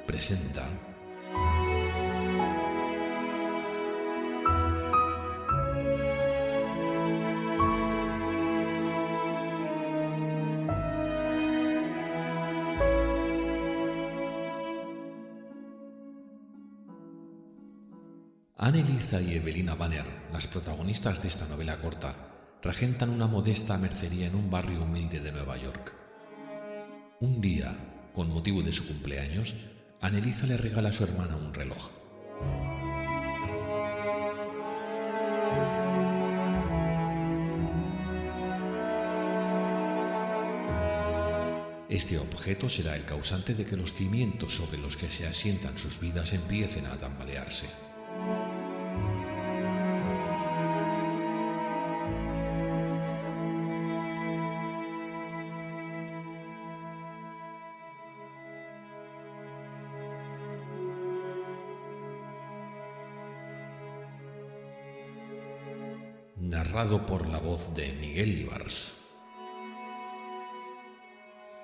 presenta Anneliza y Evelina Banner, las protagonistas de esta novela corta, regentan una modesta mercería en un barrio humilde de Nueva York. Un día, con motivo de su cumpleaños, Anneliza le regala a su hermana un reloj. Este objeto será el causante de que los cimientos sobre los que se asientan sus vidas empiecen a tambalearse. Narrado por la voz de Miguel Libars.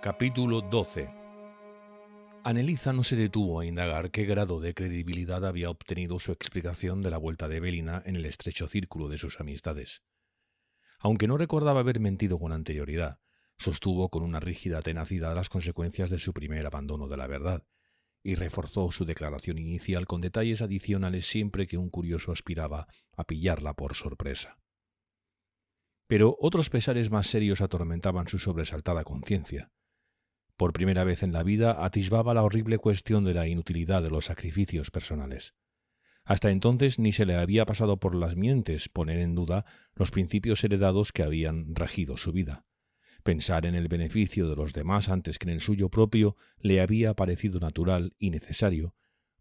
Capítulo 12. Anneliza no se detuvo a indagar qué grado de credibilidad había obtenido su explicación de la vuelta de Evelina en el estrecho círculo de sus amistades. Aunque no recordaba haber mentido con anterioridad, sostuvo con una rígida tenacidad las consecuencias de su primer abandono de la verdad, y reforzó su declaración inicial con detalles adicionales siempre que un curioso aspiraba a pillarla por sorpresa. Pero otros pesares más serios atormentaban su sobresaltada conciencia. Por primera vez en la vida atisbaba la horrible cuestión de la inutilidad de los sacrificios personales. Hasta entonces ni se le había pasado por las mientes poner en duda los principios heredados que habían regido su vida. Pensar en el beneficio de los demás antes que en el suyo propio le había parecido natural y necesario,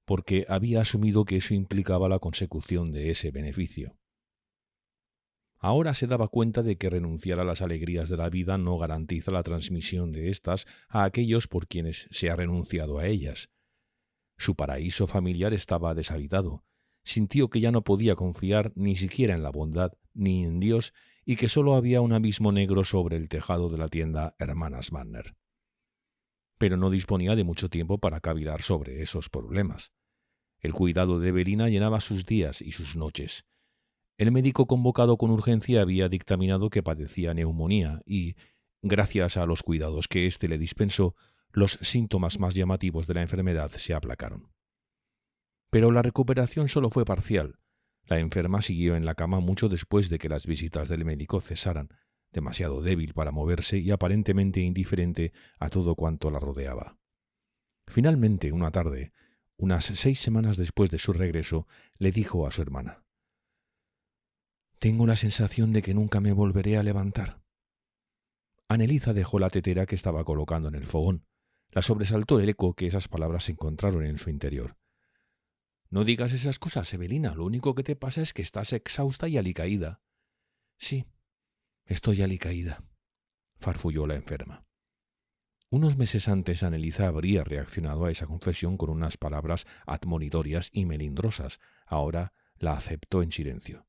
porque había asumido que eso implicaba la consecución de ese beneficio. Ahora se daba cuenta de que renunciar a las alegrías de la vida no garantiza la transmisión de éstas a aquellos por quienes se ha renunciado a ellas. Su paraíso familiar estaba deshabitado. Sintió que ya no podía confiar ni siquiera en la bondad ni en Dios y que sólo había un abismo negro sobre el tejado de la tienda Hermanas Banner. Pero no disponía de mucho tiempo para cavilar sobre esos problemas. El cuidado de Evelina llenaba sus días y sus noches. El médico convocado con urgencia había dictaminado que padecía neumonía y, gracias a los cuidados que éste le dispensó, los síntomas más llamativos de la enfermedad se aplacaron. Pero la recuperación solo fue parcial. La enferma siguió en la cama mucho después de que las visitas del médico cesaran, demasiado débil para moverse y aparentemente indiferente a todo cuanto la rodeaba. Finalmente, una tarde, unas 6 semanas después de su regreso, le dijo a su hermana: «Tengo la sensación de que nunca me volveré a levantar». Anneliza dejó la tetera que estaba colocando en el fogón. La sobresaltó el eco que esas palabras encontraron en su interior. «No digas esas cosas, Evelina. Lo único que te pasa es que estás exhausta y alicaída». «Sí, estoy alicaída», farfulló la enferma. Unos meses antes, Anneliza habría reaccionado a esa confesión con unas palabras admonitorias y melindrosas. Ahora la aceptó en silencio.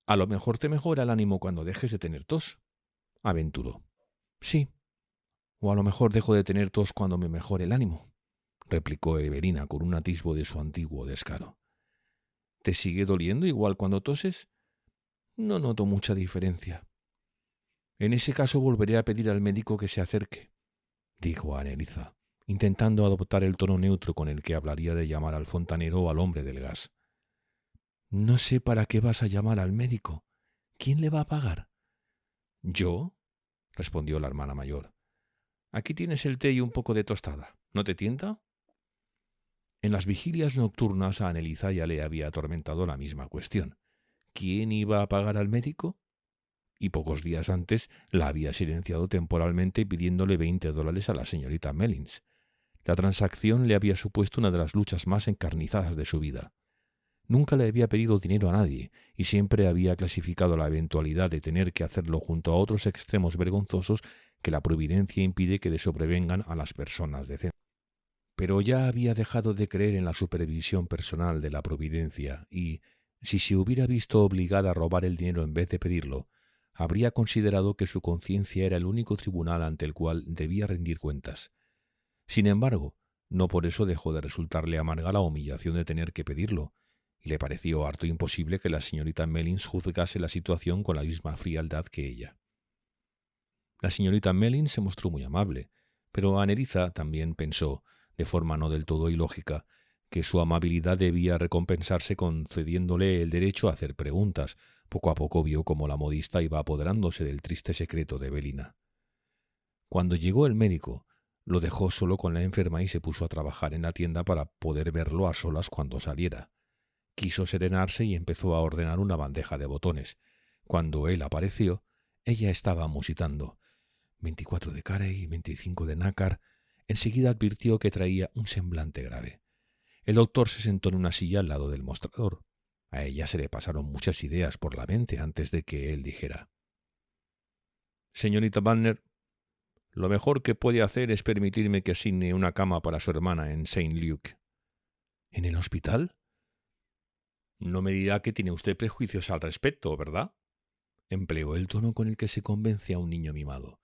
«A lo mejor te mejora el ánimo cuando dejes de tener tos», aventuró. «Sí, o a lo mejor dejo de tener tos cuando me mejore el ánimo», replicó Evelina con un atisbo de su antiguo descaro. «¿Te sigue doliendo igual cuando toses?» «No noto mucha diferencia». «En ese caso volveré a pedir al médico que se acerque», dijo Anneliza, intentando adoptar el tono neutro con el que hablaría de llamar al fontanero o al hombre del gas. «No sé para qué vas a llamar al médico. ¿Quién le va a pagar?» «¿Yo?», respondió la hermana mayor. «Aquí tienes el té y un poco de tostada. ¿No te tienta?» En las vigilias nocturnas a Anneliza ya le había atormentado la misma cuestión. ¿Quién iba a pagar al médico? Y pocos días antes la había silenciado temporalmente pidiéndole $20 a la señorita Mellins. La transacción le había supuesto una de las luchas más encarnizadas de su vida. Nunca le había pedido dinero a nadie y siempre había clasificado la eventualidad de tener que hacerlo junto a otros extremos vergonzosos que la providencia impide que le sobrevengan a las personas decentes. Pero ya había dejado de creer en la supervisión personal de la providencia y, si se hubiera visto obligada a robar el dinero en vez de pedirlo, habría considerado que su conciencia era el único tribunal ante el cual debía rendir cuentas. Sin embargo, No por eso dejó de resultarle amarga la humillación de tener que pedirlo, y le pareció harto imposible que la señorita Mellins juzgase la situación con la misma frialdad que ella. La señorita Mellins se mostró muy amable, pero Anneliese también pensó, de forma no del todo ilógica, que su amabilidad debía recompensarse concediéndole el derecho a hacer preguntas. Poco a poco vio cómo la modista iba apoderándose del triste secreto de Evelina. Cuando llegó el médico, lo dejó solo con la enferma y se puso a trabajar en la tienda para poder verlo a solas cuando saliera. Quiso serenarse y empezó a ordenar una bandeja de botones. Cuando él apareció, ella estaba musitando. 24 de Carey, 25 de nácar. Enseguida advirtió que traía un semblante grave. El doctor se sentó en una silla al lado del mostrador. A ella se le pasaron muchas ideas por la mente antes de que él dijera: «Señorita Banner, lo mejor que puede hacer es permitirme que asigne una cama para su hermana en Saint Luke». «¿En el hospital?» «No me dirá que tiene usted prejuicios al respecto, ¿verdad?», empleó el tono con el que se convence a un niño mimado.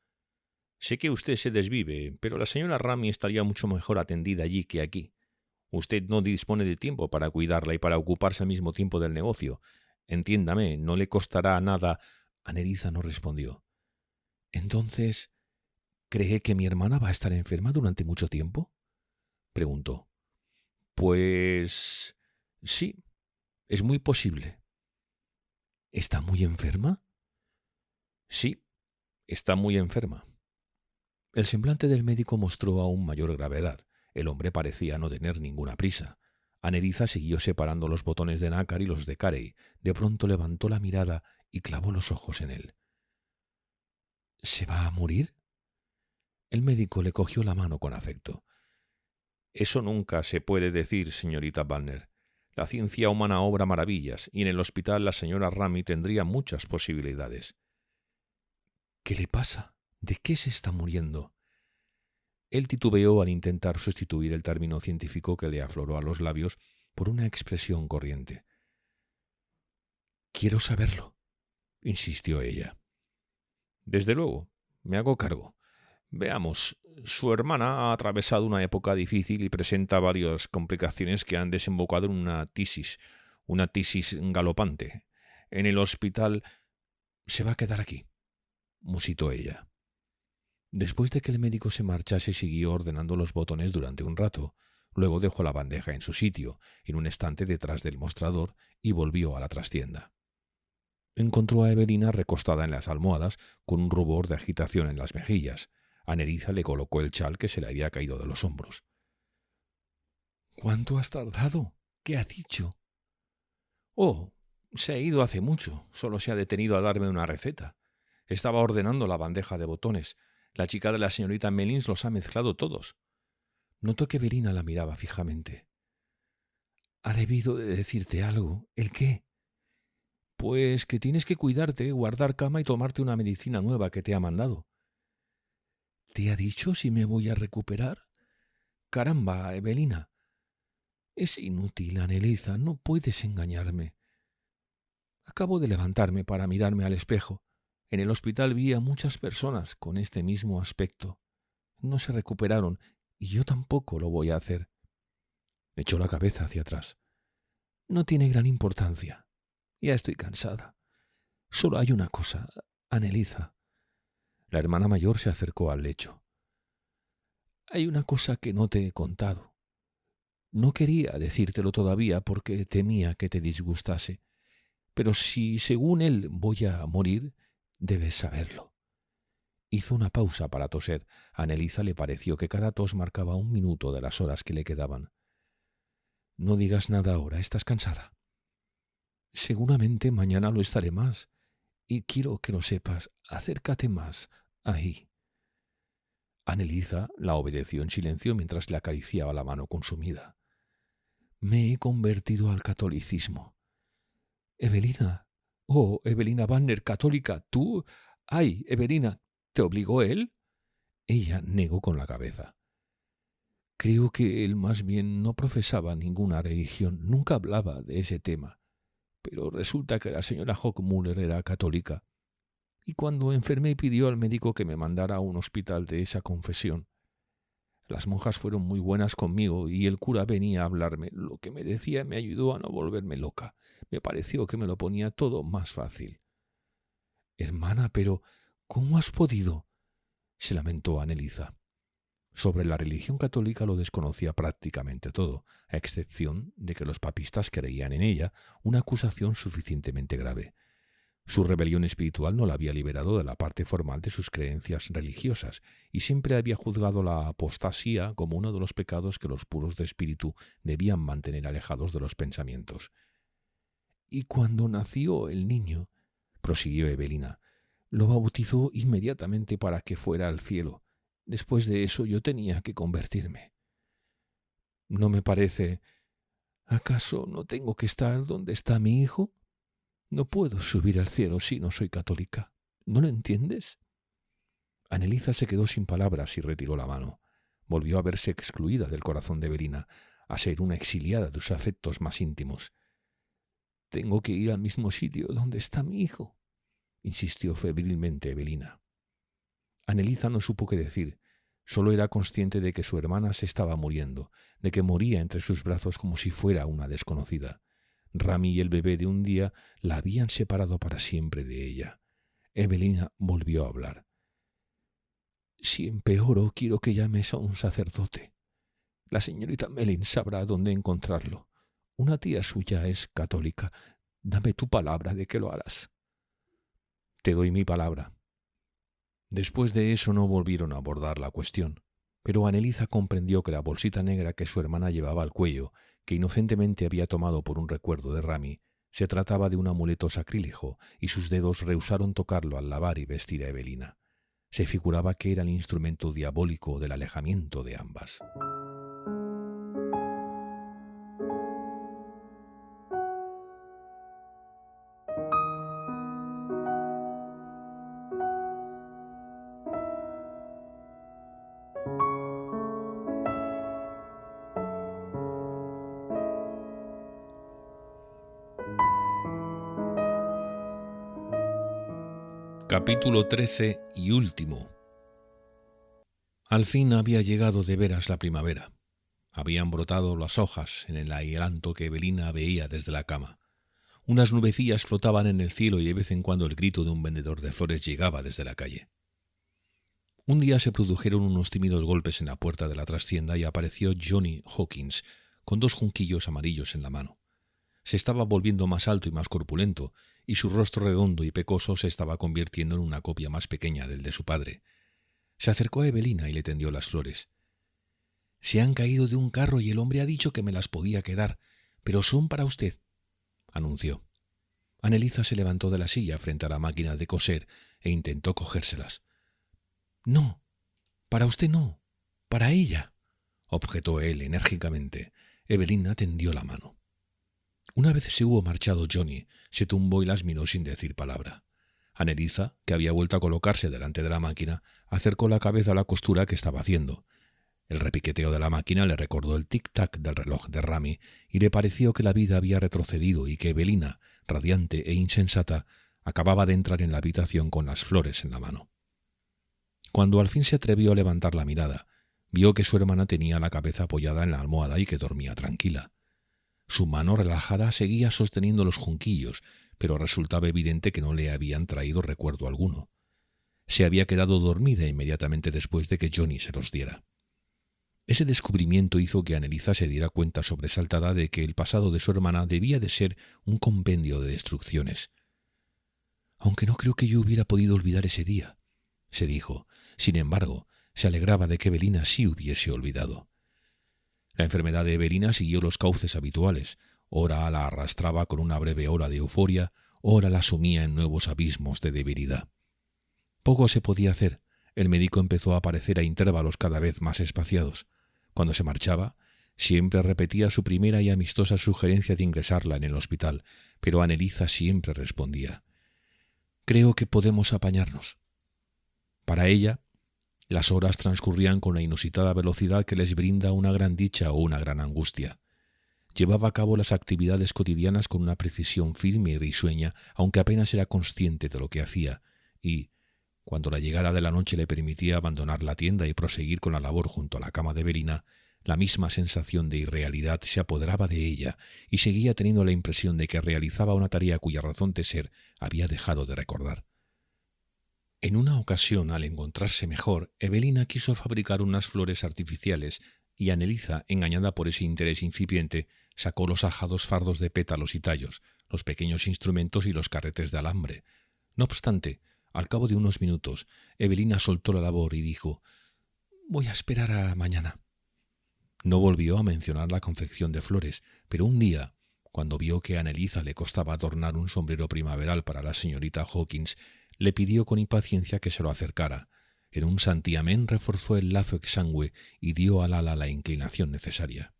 «Sé que usted se desvive, pero la señora Rami estaría mucho mejor atendida allí que aquí. Usted no dispone de tiempo para cuidarla y para ocuparse al mismo tiempo del negocio. Entiéndame, no le costará nada». Anneliese no respondió. «Entonces, ¿cree que mi hermana va a estar enferma durante mucho tiempo?», preguntó. «Pues sí, es muy posible». «¿Está muy enferma?». «Sí, está muy enferma». El semblante del médico mostró aún mayor gravedad. El hombre parecía no tener ninguna prisa. Anneliese siguió separando los botones de nácar y los de Carey. De pronto levantó la mirada y clavó los ojos en él. «¿Se va a morir?». El médico le cogió la mano con afecto. «Eso nunca se puede decir, señorita Banner. La ciencia humana obra maravillas, y en el hospital la señora Rami tendría muchas posibilidades». «¿Qué le pasa? ¿De qué se está muriendo?». Él titubeó al intentar sustituir el término científico que le afloró a los labios por una expresión corriente. «Quiero saberlo», insistió ella. «Desde luego, me hago cargo. Veamos, su hermana ha atravesado una época difícil y presenta varias complicaciones que han desembocado en una tisis galopante. En el hospital se va a quedar aquí», musitó ella. Después de que el médico se marchase, siguió ordenando los botones durante un rato. Luego dejó la bandeja en su sitio, en un estante detrás del mostrador, y volvió a la trastienda. Encontró a Evelina recostada en las almohadas, con un rubor de agitación en las mejillas. Anneliese le colocó el chal que se le había caído de los hombros. «¿Cuánto has tardado? ¿Qué ha dicho?». «Oh, se ha ido hace mucho. Solo se ha detenido a darme una receta. Estaba ordenando la bandeja de botones. La chica de la señorita Mellins los ha mezclado todos». Notó que Evelina la miraba fijamente. «¿Ha debido de decirte algo? ¿El qué?». «Pues que tienes que cuidarte, guardar cama y tomarte una medicina nueva que te ha mandado». «¿Te ha dicho si me voy a recuperar?». «Caramba, Evelina». «Es inútil, Anneliese, no puedes engañarme». «Acabo de levantarme para mirarme al espejo. En el hospital vi a muchas personas con este mismo aspecto. No se recuperaron y yo tampoco lo voy a hacer». Echó la cabeza hacia atrás. «No tiene gran importancia. Ya estoy cansada. Solo hay una cosa, Anneliese». La hermana mayor se acercó al lecho. «Hay una cosa que no te he contado. No quería decírtelo todavía porque temía que te disgustase. Pero si, según él, voy a morir, debes saberlo». Hizo una pausa para toser. A Anneliese le pareció que cada tos marcaba un minuto de las horas que le quedaban. «No digas nada ahora, ¿estás cansada?». «Seguramente mañana lo estaré más. Y quiero que lo sepas. Acércate más. Ahí». Anneliese la obedeció en silencio mientras le acariciaba la mano consumida. «Me he convertido al catolicismo». «Evelina. Oh, Evelina Banner, católica. ¿Tú? Ay, Evelina, ¿te obligó él?». Ella negó con la cabeza. «Creo que él más bien no profesaba ninguna religión. Nunca hablaba de ese tema. Pero resulta que la señora Hochmuller era católica. Y cuando enfermé pidió al médico que me mandara a un hospital de esa confesión. Las monjas fueron muy buenas conmigo y el cura venía a hablarme. Lo que me decía me ayudó a no volverme loca. Me pareció que me lo ponía todo más fácil. Hermana, pero ¿cómo has podido? Se lamentó Anneliese. Sobre la religión católica lo desconocía prácticamente todo, a excepción de que los papistas creían en ella, una acusación suficientemente grave. Su rebelión espiritual no la había liberado de la parte formal de sus creencias religiosas y siempre había juzgado la apostasía como uno de los pecados que los puros de espíritu debían mantener alejados de los pensamientos. «Y cuando nació el niño», prosiguió Evelina, «lo bautizó inmediatamente para que fuera al cielo. Después de eso yo tenía que convertirme. ¿No me parece? ¿Acaso no tengo que estar donde está mi hijo? No puedo subir al cielo si no soy católica. ¿No lo entiendes?» Anneliese se quedó sin palabras y retiró la mano. Volvió a verse excluida del corazón de Evelina, a ser una exiliada de sus afectos más íntimos. «Tengo que ir al mismo sitio donde está mi hijo», insistió febrilmente Evelina. Anneliese no supo qué decir. Solo era consciente de que su hermana se estaba muriendo, de que moría entre sus brazos como si fuera una desconocida. Rami y el bebé de un día la habían separado para siempre de ella. Evelina volvió a hablar. «Si empeoro, quiero que llames a un sacerdote. La señorita Mellin sabrá dónde encontrarlo. Una tía suya es católica. Dame tu palabra de que lo harás». «Te doy mi palabra». Después de eso no volvieron a abordar la cuestión, pero Anneliese comprendió que la bolsita negra que su hermana llevaba al cuello, que inocentemente había tomado por un recuerdo de Rami, se trataba de un amuleto sacrílego y sus dedos rehusaron tocarlo al lavar y vestir a Evelina. Se figuraba que era el instrumento diabólico del alejamiento de ambas. Capítulo 13 y último. Al fin había llegado de veras la primavera. Habían brotado las hojas en el adelanto que Evelina veía desde la cama. Unas nubecillas flotaban en el cielo y de vez en cuando el grito de un vendedor de flores llegaba desde la calle. Un día se produjeron unos tímidos golpes en la puerta de la trastienda y apareció Johnny Hawkins con 2 junquillos amarillos en la mano. Se estaba volviendo más alto y más corpulento, y su rostro redondo y pecoso se estaba convirtiendo en una copia más pequeña del de su padre. Se acercó a Evelina y le tendió las flores. «Se han caído de un carro y el hombre ha dicho que me las podía quedar, pero son para usted», anunció. Anneliese se levantó de la silla frente a la máquina de coser e intentó cogérselas. «No, para usted no, para ella», objetó él enérgicamente. Evelina tendió la mano. Una vez se hubo marchado Johnny, se tumbó y las miró sin decir palabra. Anneliese, que había vuelto a colocarse delante de la máquina, acercó la cabeza a la costura que estaba haciendo. El repiqueteo de la máquina le recordó el tic-tac del reloj de Rami y le pareció que la vida había retrocedido y que Evelina, radiante e insensata, acababa de entrar en la habitación con las flores en la mano. Cuando al fin se atrevió a levantar la mirada, vio que su hermana tenía la cabeza apoyada en la almohada y que dormía tranquila. Su mano relajada seguía sosteniendo los junquillos, pero resultaba evidente que no le habían traído recuerdo alguno. Se había quedado dormida inmediatamente después de que Johnny se los diera. Ese descubrimiento hizo que Anneliese se diera cuenta sobresaltada de que el pasado de su hermana debía de ser un compendio de destrucciones. «Aunque no creo que yo hubiera podido olvidar ese día», se dijo. Sin embargo, se alegraba de que Evelina sí hubiese olvidado. La enfermedad de Evelina siguió los cauces habituales. Ora la arrastraba con una breve ola de euforia, ora la sumía en nuevos abismos de debilidad. Poco se podía hacer. El médico empezó a aparecer a intervalos cada vez más espaciados. Cuando se marchaba, siempre repetía su primera y amistosa sugerencia de ingresarla en el hospital, pero Anneliese siempre respondía: «Creo que podemos apañarnos». Para ella, las horas transcurrían con la inusitada velocidad que les brinda una gran dicha o una gran angustia. Llevaba a cabo las actividades cotidianas con una precisión firme y risueña, aunque apenas era consciente de lo que hacía, y, Cuando la llegada de la noche le permitía abandonar la tienda y proseguir con la labor junto a la cama de Evelina, la misma sensación de irrealidad se apoderaba de ella y seguía teniendo la impresión de que realizaba una tarea cuya razón de ser había dejado de recordar. En una ocasión, al encontrarse mejor, Evelina quiso fabricar unas flores artificiales y Anneliesa, engañada por ese interés incipiente, sacó los ajados fardos de pétalos y tallos, los pequeños instrumentos y los carretes de alambre. No obstante, al cabo de unos minutos, Evelina soltó la labor y dijo: «Voy a esperar a mañana». No volvió a mencionar la confección de flores, pero un día, cuando vio que a Anneliesa le costaba adornar un sombrero primaveral para la señorita Hawkins, le pidió con impaciencia que se lo acercara. En un santiamén reforzó el lazo exangüe y dio al ala la inclinación necesaria.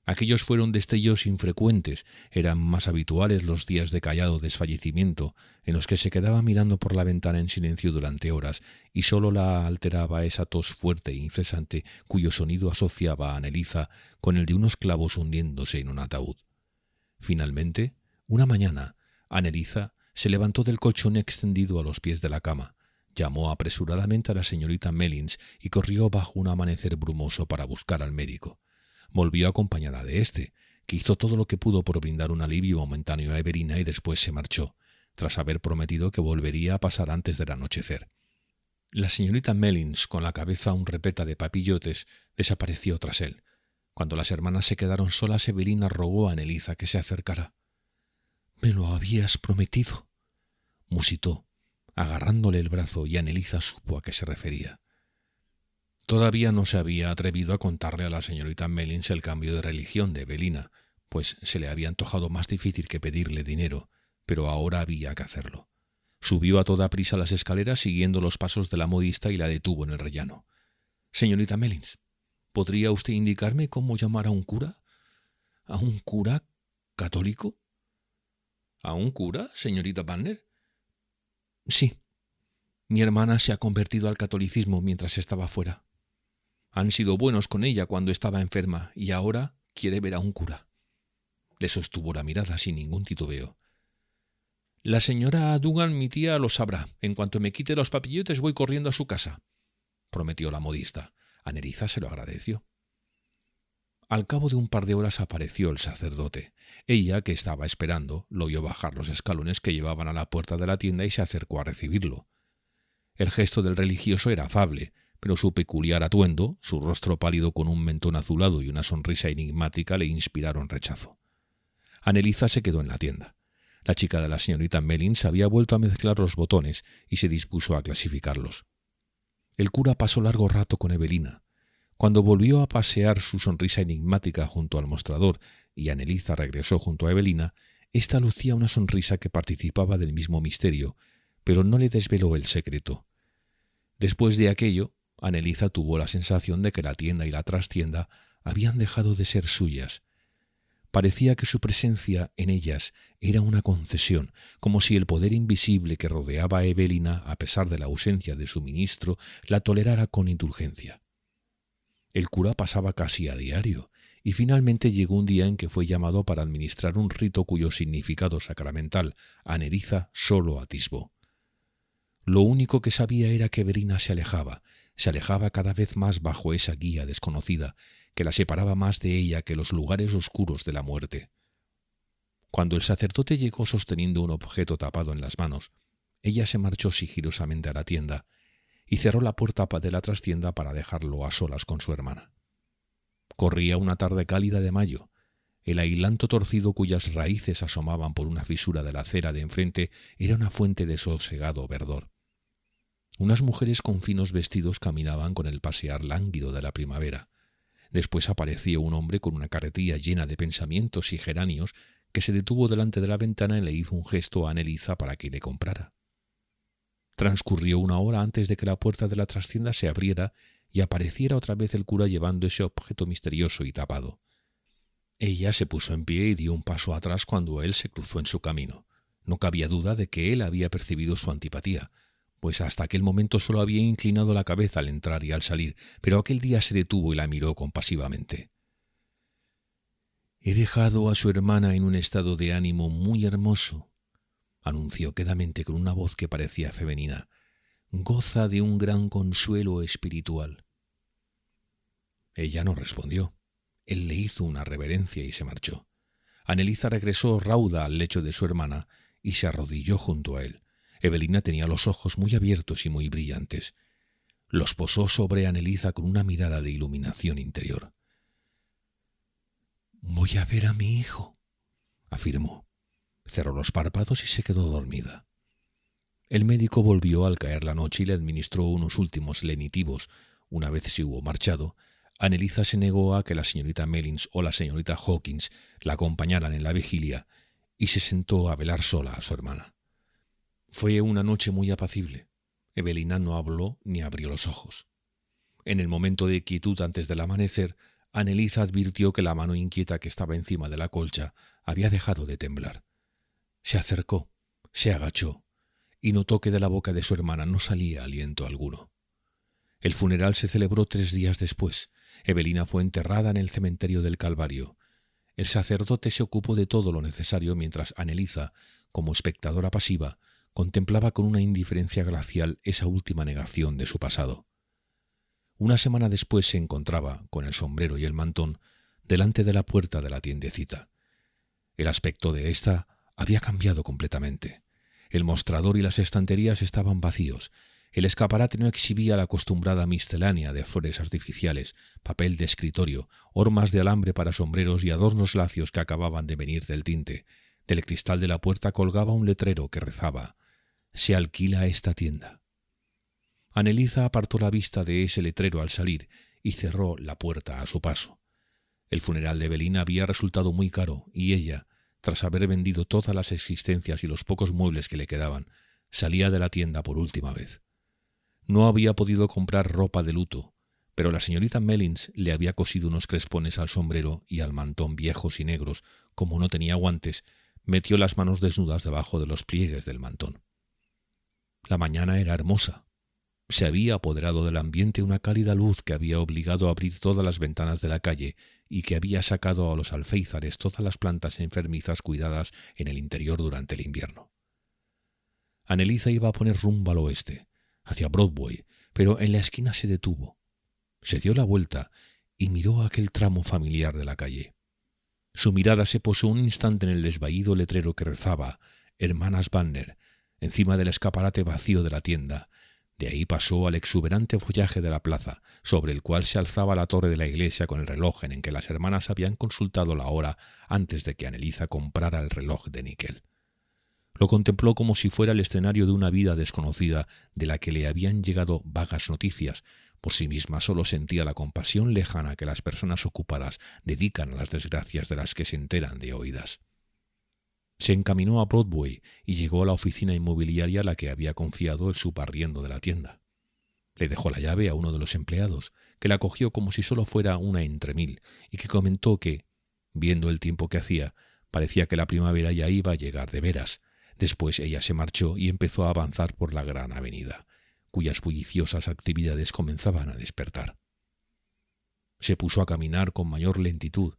Aquellos fueron destellos infrecuentes, eran más habituales los días de callado desfallecimiento, en los que se quedaba mirando por la ventana en silencio durante horas, y sólo la alteraba esa tos fuerte e incesante cuyo sonido asociaba a Anneliesa con el de unos clavos hundiéndose en un ataúd. Finalmente, una mañana, Anneliesa se levantó del colchón extendido a los pies de la cama, llamó apresuradamente a la señorita Mellins y corrió bajo un amanecer brumoso para buscar al médico. Volvió acompañada de éste, que hizo todo lo que pudo por brindar un alivio momentáneo a Evelina y después se marchó, tras haber prometido que volvería a pasar antes del anochecer. La señorita Mellins, con la cabeza aún repleta de papillotes, desapareció tras él. Cuando las hermanas se quedaron solas, Evelina rogó a Anneliesa que se acercara. «Me lo habías prometido», musitó, agarrándole el brazo, y Anneliesa supo a qué se refería. Todavía no se había atrevido a contarle a la señorita Mellins el cambio de religión de Evelina, pues se le había antojado más difícil que pedirle dinero, pero ahora había que hacerlo. Subió a toda prisa las escaleras siguiendo los pasos de la modista y la detuvo en el rellano. «Señorita Mellins, ¿podría usted indicarme cómo llamar a un cura? ¿A un cura católico?» «¿A un cura, señorita Banner?» «Sí. Mi hermana se ha convertido al catolicismo mientras estaba fuera. Han sido buenos con ella cuando estaba enferma y ahora quiere ver a un cura». Le sostuvo la mirada sin ningún titubeo. «La señora Dugan, mi tía, lo sabrá. En cuanto me quite los papillotes voy corriendo a su casa», prometió la modista. Anneliesa se lo agradeció. Al cabo de un par de horas apareció el sacerdote. Ella, que estaba esperando, lo vio bajar los escalones que llevaban a la puerta de la tienda y se acercó a recibirlo. El gesto del religioso era afable, pero su peculiar atuendo, su rostro pálido con un mentón azulado y una sonrisa enigmática le inspiraron rechazo. Anneliesa se quedó en la tienda. La chica de la señorita Mellins había vuelto a mezclar los botones y se dispuso a clasificarlos. El cura pasó largo rato con Evelina. Cuando volvió a pasear su sonrisa enigmática junto al mostrador y Anneliesa regresó junto a Evelina, ésta lucía una sonrisa que participaba del mismo misterio, pero no le desveló el secreto. Después de aquello, Anneliesa tuvo la sensación de que la tienda y la trastienda habían dejado de ser suyas. Parecía que su presencia en ellas era una concesión, como si el poder invisible que rodeaba a Evelina, a pesar de la ausencia de su ministro, la tolerara con indulgencia. El cura pasaba casi a diario, y finalmente llegó un día en que fue llamado para administrar un rito cuyo significado sacramental Anneliesa solo atisbó. Lo único que sabía era que Evelina se alejaba cada vez más bajo esa guía desconocida, que la separaba más de ella que los lugares oscuros de la muerte. Cuando el sacerdote llegó sosteniendo un objeto tapado en las manos, ella se marchó sigilosamente a la tienda y cerró la puerta de la trastienda para dejarlo a solas con su hermana. Corría una tarde cálida de mayo. El ailanto torcido cuyas raíces asomaban por una fisura de la acera de enfrente era una fuente de sosegado verdor. Unas mujeres con finos vestidos caminaban con el pasear lánguido de la primavera. Después apareció un hombre con una carretilla llena de pensamientos y geranios que se detuvo delante de la ventana y le hizo un gesto a Anneliesa para que le comprara. Transcurrió una hora antes de que la puerta de la trastienda se abriera y apareciera otra vez el cura llevando ese objeto misterioso y tapado. Ella se puso en pie y dio un paso atrás cuando él se cruzó en su camino. No cabía duda de que él había percibido su antipatía, pues hasta aquel momento solo había inclinado la cabeza al entrar y al salir, pero aquel día se detuvo y la miró compasivamente. «He dejado a su hermana en un estado de ánimo muy hermoso», anunció quedamente con una voz que parecía femenina. goza de un gran consuelo espiritual. Ella no respondió. Él le hizo una reverencia y se marchó. Anneliza regresó rauda al lecho de su hermana y se arrodilló junto a él. Evelina tenía los ojos muy abiertos y muy brillantes. Los posó sobre Anneliza con una mirada de iluminación interior. «Voy a ver a mi hijo», afirmó. Cerró los párpados y se quedó dormida. El médico volvió al caer la noche y le administró unos últimos lenitivos. Una vez se hubo marchado, Anneliza se negó a que la señorita Mellins o la señorita Hawkins la acompañaran en la vigilia y se sentó a velar sola a su hermana. Fue una noche muy apacible. Evelina no habló ni abrió los ojos. En el momento de quietud antes del amanecer, Anneliza advirtió que la mano inquieta que estaba encima de la colcha había dejado de temblar. Se acercó, se agachó y notó que de la boca de su hermana no salía aliento alguno. El funeral se celebró 3 días después. Evelina fue enterrada en el cementerio del Calvario. El sacerdote se ocupó de todo lo necesario mientras Anneliza, como espectadora pasiva, contemplaba con una indiferencia glacial esa última negación de su pasado. Una semana después se encontraba, con el sombrero y el mantón, delante de la puerta de la tiendecita. El aspecto de ésta había cambiado completamente. El mostrador y las estanterías estaban vacíos. El escaparate no exhibía la acostumbrada miscelánea de flores artificiales, papel de escritorio, hormas de alambre para sombreros y adornos lacios que acababan de venir del tinte. Del cristal de la puerta colgaba un letrero que rezaba: «Se alquila esta tienda». Anneliza apartó la vista de ese letrero al salir y cerró la puerta a su paso. El funeral de Evelina había resultado muy caro y ella, tras haber vendido todas las existencias y los pocos muebles que le quedaban, salía de la tienda por última vez. No había podido comprar ropa de luto, pero la señorita Mellins le había cosido unos crespones al sombrero y al mantón viejos y negros. Como no tenía guantes, metió las manos desnudas debajo de los pliegues del mantón. La mañana era hermosa. Se había apoderado del ambiente una cálida luz que había obligado a abrir todas las ventanas de la calle y que había sacado a los alféizares todas las plantas enfermizas cuidadas en el interior durante el invierno. Anneliza iba a poner rumbo al oeste, hacia Broadway, pero en la esquina se detuvo. Se dio la vuelta y miró aquel tramo familiar de la calle. Su mirada se posó un instante en el desvaído letrero que rezaba «Hermanas Banner», encima del escaparate vacío de la tienda. De ahí pasó al exuberante follaje de la plaza, sobre el cual se alzaba la torre de la iglesia con el reloj en que las hermanas habían consultado la hora antes de que Anneliza comprara el reloj de níquel. Lo contempló como si fuera el escenario de una vida desconocida de la que le habían llegado vagas noticias. Por sí misma solo sentía la compasión lejana que las personas ocupadas dedican a las desgracias de las que se enteran de oídas. Se encaminó a Broadway y llegó a la oficina inmobiliaria a la que había confiado el subarriendo de la tienda. Le dejó la llave a uno de los empleados, que la cogió como si solo fuera una entre mil, y que comentó que, viendo el tiempo que hacía, parecía que la primavera ya iba a llegar de veras. Después ella se marchó y empezó a avanzar por la gran avenida, cuyas bulliciosas actividades comenzaban a despertar. Se puso a caminar con mayor lentitud,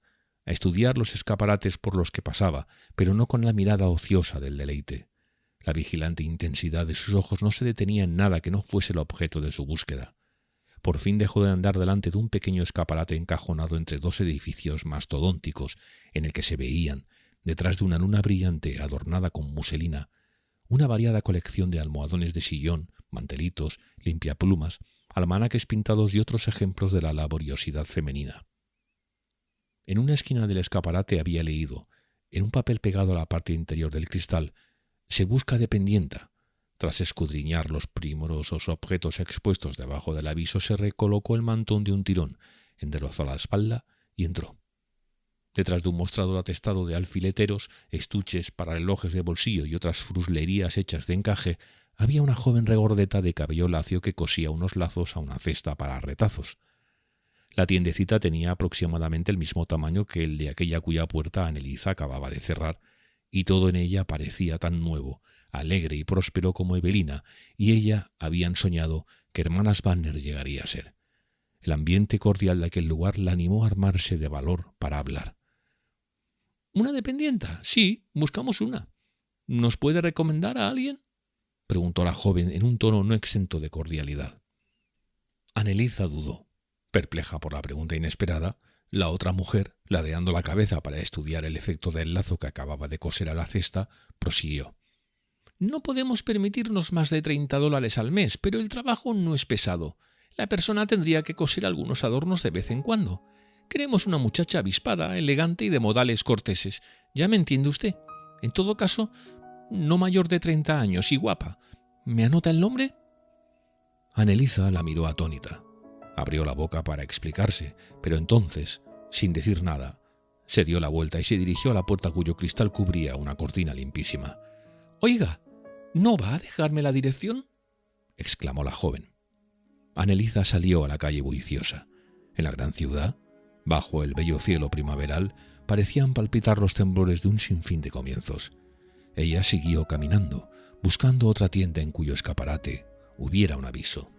a estudiar los escaparates por los que pasaba, pero no con la mirada ociosa del deleite. La vigilante intensidad de sus ojos no se detenía en nada que no fuese el objeto de su búsqueda. Por fin dejó de andar delante de un pequeño escaparate encajonado entre 2 edificios mastodónticos, en el que se veían, detrás de una luna brillante adornada con muselina, una variada colección de almohadones de sillón, mantelitos, limpiaplumas, almanaques pintados y otros ejemplos de la laboriosidad femenina. En una esquina del escaparate había leído, en un papel pegado a la parte interior del cristal: «Se busca dependienta». Tras escudriñar los primorosos objetos expuestos debajo del aviso, se recolocó el mantón de un tirón, enderezó la espalda y entró. Detrás de un mostrador atestado de alfileteros, estuches para relojes de bolsillo y otras fruslerías hechas de encaje, había una joven regordeta de cabello lacio que cosía unos lazos a una cesta para retazos. La tiendecita tenía aproximadamente el mismo tamaño que el de aquella cuya puerta Anneliza acababa de cerrar, y todo en ella parecía tan nuevo, alegre y próspero como Evelina y ella habían soñado que Hermanas Banner llegaría a ser. El ambiente cordial de aquel lugar la animó a armarse de valor para hablar. «¿Una dependienta? Sí, buscamos una. ¿Nos puede recomendar a alguien?» preguntó la joven en un tono no exento de cordialidad. Anneliese dudó. Perpleja por la pregunta inesperada, la otra mujer, ladeando la cabeza para estudiar el efecto del lazo que acababa de coser a la cesta, prosiguió. No podemos permitirnos más de $30 al mes, pero el trabajo no es pesado. La persona tendría que coser algunos adornos de vez en cuando. Queremos una muchacha avispada, elegante y de modales corteses. ¿Ya me entiende usted? En todo caso, no mayor de 30 años y guapa. ¿Me anota el nombre? Anneliese la miró atónita. Abrió la boca para explicarse, pero entonces, sin decir nada, se dio la vuelta y se dirigió a la puerta cuyo cristal cubría una cortina limpísima. «Oiga, ¿no va a dejarme la dirección?», exclamó la joven. Anneliese salió a la calle bulliciosa. En la gran ciudad, bajo el bello cielo primaveral, parecían palpitar los temblores de un sinfín de comienzos. Ella siguió caminando, buscando otra tienda en cuyo escaparate hubiera un aviso.